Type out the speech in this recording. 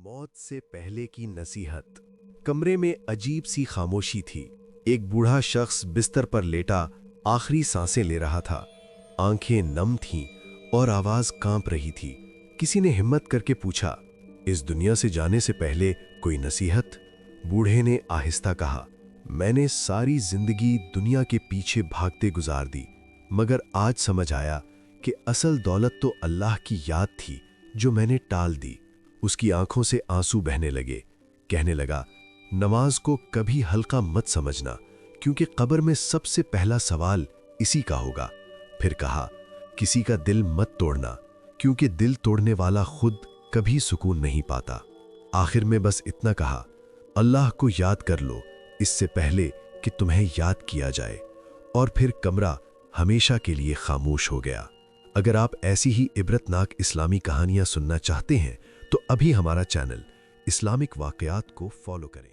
मौत से पहले की नसीहत। कमरे में अजीब सी खामोशी थी। एक बूढ़ा शख्स बिस्तर पर लेटा आखिरी सांसें ले रहा था। आंखें नम थीं और आवाज कांप रही थी। किसी ने हिम्मत करके पूछा, इस दुनिया से जाने से पहले कोई नसीहत? बूढ़े ने आहिस्ता कहा, मैंने सारी जिंदगी दुनिया के पीछे भागते गुजार दी, मगर आज समझ आया कि असल दौलत तो अल्लाह की याद थी जो मैंने टाल दी। उसकी आंखों से आंसू बहने लगे। कहने लगा, नमाज को कभी हल्का मत समझना, क्योंकि कब्र में सबसे पहला सवाल इसी का होगा। फिर कहा, किसी का दिल मत तोड़ना, क्योंकि दिल तोड़ने वाला खुद कभी सुकून नहीं पाता। आखिर में बस इतना कहा, अल्लाह को याद कर लो इससे पहले कि तुम्हें याद किया जाए। और फिर कमरा हमेशा के लिए खामोश हो गया। अगर आप ऐसी ही इबरतनाक इस्लामी कहानियां सुनना चाहते हैं तो अभी हमारा चैनल इस्लामिक वाक़यात को फॉलो करें।